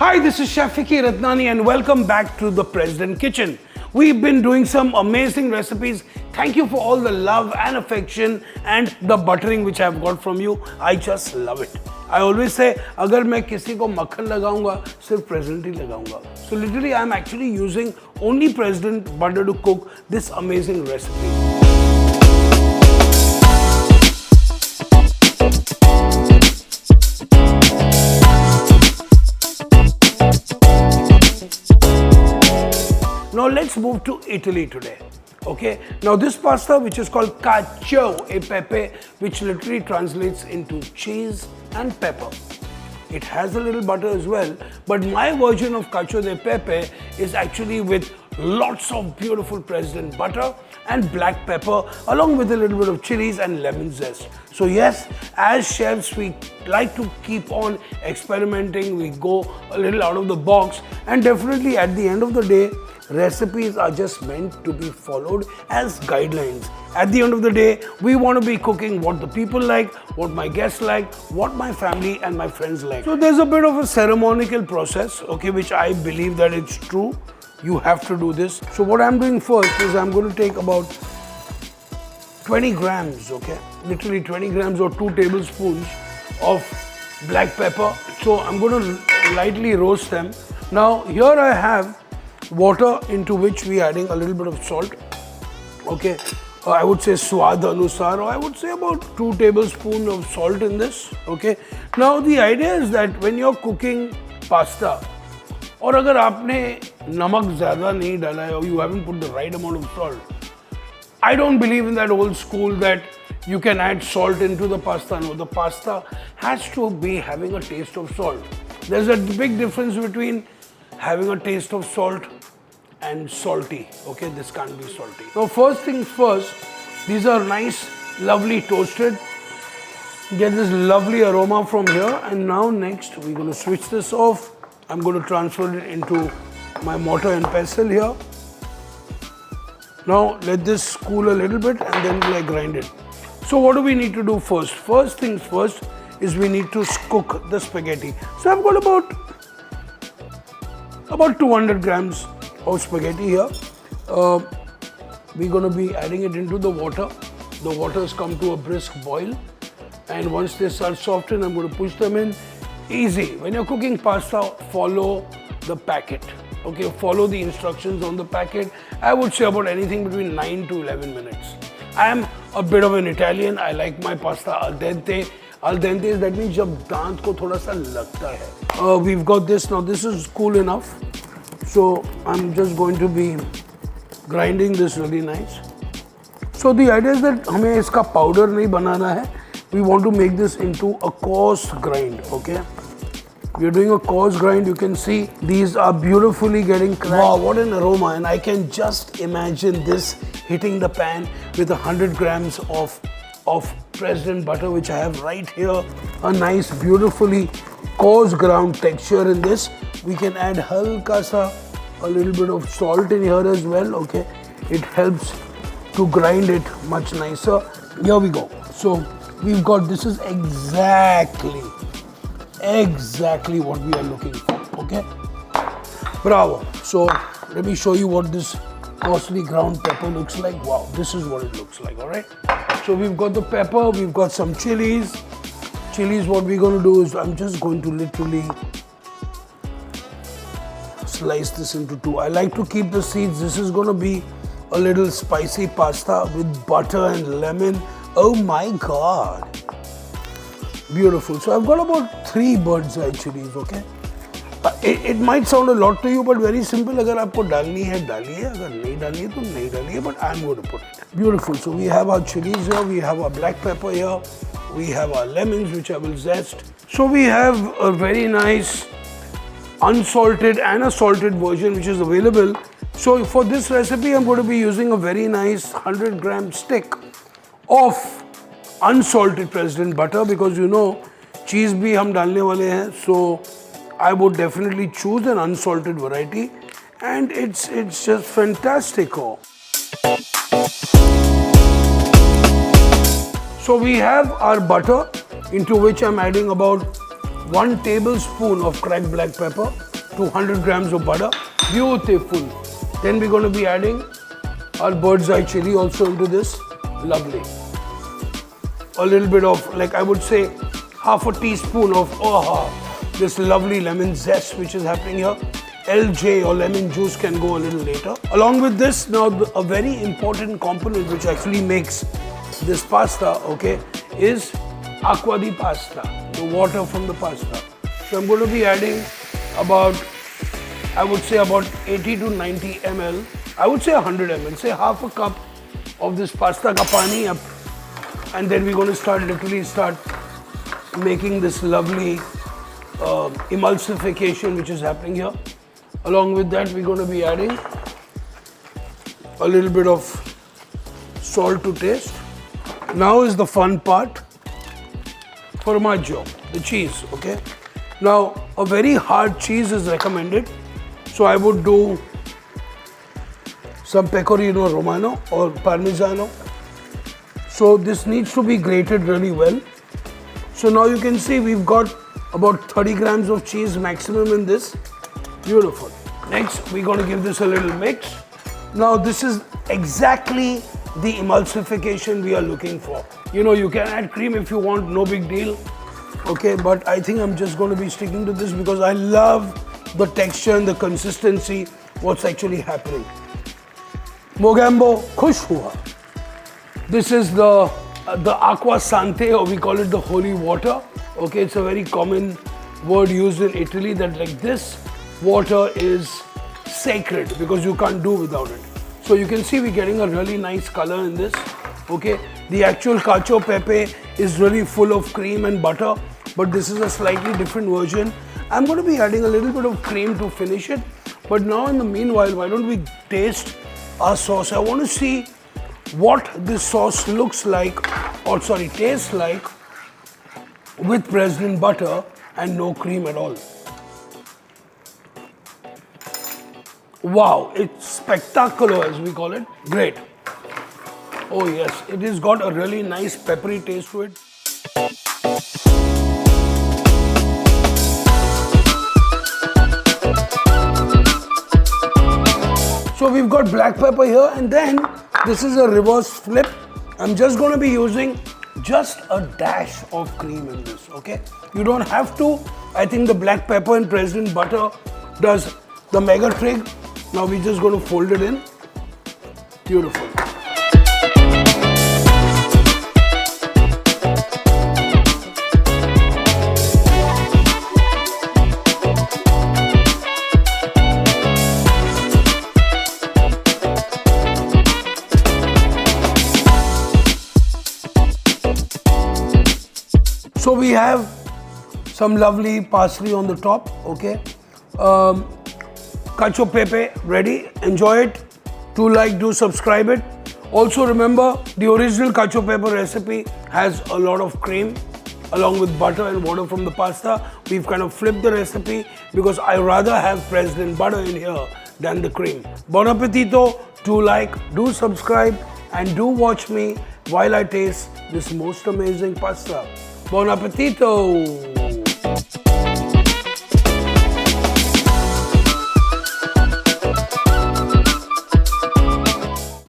Hi, this is Chef Vicky Ratnani and welcome back to the President Kitchen. We've been doing some amazing recipes. Thank you for all the love and affection and the buttering which I've got from you. I just love it. I always say, अगर मैं किसी को मक्खन लगाऊंगा, सिर्फ President ही लगाऊंगा. So literally, I'm actually using only President butter to cook this amazing recipe. Now let's move to Italy today. Okay, now this pasta which is called Cacio e Pepe, which literally translates into cheese and pepper. It has a little butter as well, but my version of Cacio de Pepe is actually with lots of beautiful President butter and black pepper along with a little bit of chilies and lemon zest. So yes, as chefs we like to keep on experimenting, we go a little out of the box, and definitely at the end of the day, recipes are just meant to be followed as guidelines. At the end of the day, we want to be cooking what the people like, what my guests like, what my family and my friends like. So there's a bit of a ceremonial process, okay, which I believe that it's true. You have to do this. So what I'm doing first is I'm going to take about 20 grams, okay, literally 20 grams or 2 tablespoons of black pepper. So I'm going to lightly roast them. Now here I have water into which we are adding a little bit of salt, okay, I would say swad anusar, or I would say about 2 tablespoons of salt in this, okay. Now the idea is that when you're cooking pasta, और अगर आपने नमक ज़्यादा नहीं डाला है or you haven't put the right amount of salt, I don't believe in that old school that you can add salt into the pasta. No, the pasta has to be having a taste of salt. There's a big difference between having a taste of salt and salty. Okay, this can't be salty. Now first things first, these are nice, lovely toasted. Get this lovely aroma from here, and now next we're going to switch this off. I'm going to transfer it into my mortar and pestle here. Now let this cool a little bit and then we'll grind it. So what do we need to do first? First things first is we need to cook the spaghetti. So I've got about 200 grams of spaghetti here. We're going to be adding it into the water. The water has come to a brisk boil, and once they start softening, I'm going to push them in. Easy. When you're cooking pasta, follow the packet. Okay, follow the instructions on the packet. I would say about anything between 9 to 11 minutes. I am a bit of an Italian. I like my pasta al dente. Al dente is that means जब दांत को थोड़ा सा लगता है. We've got this now. This is cool enough. So I'm just going to be grinding this really nice. So the idea is that हमें इसका powder नहीं बनाना है. We want to make this into a coarse grind, okay? We're doing a coarse grind. You can see these are beautifully getting cracked. Wow, what an aroma. And I can just imagine this hitting the pan with 100 grams of President butter, which I have right here. A nice, beautifully coarse ground texture in this. We can add halka sa, a little bit of salt in here as well, okay? It helps to grind it much nicer. Here we go. So we've got, this is exactly what we are looking for, okay? Bravo. So let me show you what this coarsely ground pepper looks like. Wow, this is what it looks like, all right? So we've got the pepper, we've got some chilies. Chilies, what we're going to do is I'm just going to literally slice this into 2. I like to keep the seeds. This is going to be a little spicy pasta with butter and lemon. Oh my God. Beautiful. So I've got about 3 bird's eye chilies, okay? It might sound a lot to you, but very simple. अगर आपको डालनी है डालिए, अगर नहीं डालनी है तो नहीं डालिए, but I'm going to put it. Beautiful. So we have our chilies here, we have our black pepper here, we have our lemons which I will zest. So we have a very nice unsalted and a salted version which is available. So for this recipe, I'm going to be using a very nice 100 gram stick of unsalted President butter, because you know cheese bhi hum dalne wale hain, so I would definitely choose an unsalted variety, and it's just fantastic. So we have our butter, into which I'm adding about 1 tablespoon of cracked black pepper. 200 grams of butter. Beautiful. Then we're going to be adding our bird's eye chili also into this. Lovely. A little bit of, like I would say, half a teaspoon of this lovely lemon zest which is happening here. LJ or lemon juice can go a little later. Along with this, now a very important component which actually makes this pasta, okay, is acqua di pasta, the water from the pasta. So I'm going to be adding about, I would say about 80 to 90 ml. I would say 100 ml, say half a cup of this pasta ka pani up. And then we're going to literally start making this lovely emulsification which is happening here. Along with that, we're going to be adding a little bit of salt to taste. Now is the fun part. Formaggio, the cheese, okay? Now, a very hard cheese is recommended. So I would do some Pecorino Romano or Parmigiano. So this needs to be grated really well. So now you can see we've got about 30 grams of cheese maximum in this. Beautiful. Next, we're going to give this a little mix. Now this is exactly the emulsification we are looking for. You know, you can add cream if you want, no big deal. Okay, but I think I'm just going to be sticking to this because I love the texture and the consistency, what's actually happening. Mogambo khush hua. This is the acqua sante, or we call it the holy water. Okay, it's a very common word used in Italy that like this water is sacred because you can't do without it. So you can see we're getting a really nice color in this. Okay, the actual cacio pepe is really full of cream and butter, but this is a slightly different version. I'm going to be adding a little bit of cream to finish it. But now in the meanwhile, why don't we taste our sauce? I want to see what this sauce looks like, or sorry, tastes like with President butter and no cream at all. Wow, it's spectacular as we call it. Great. Oh yes, it has got a really nice peppery taste to it. So we've got black pepper here, and then this is a reverse flip. I'm just going to be using just a dash of cream in this, okay? You don't have to. I think the black pepper and President butter does the mega trick. Now we're just going to fold it in. Beautiful. So we have some lovely parsley on the top, okay? Cacio pepe ready. Enjoy it. Do like, do subscribe it. Also remember, the original cacio pepe recipe has a lot of cream along with butter and water from the pasta. We've kind of flipped the recipe because I rather have President butter in here than the cream. Buon appetito. Do like, do subscribe, and do watch me while I taste this most amazing pasta. Buon appetito!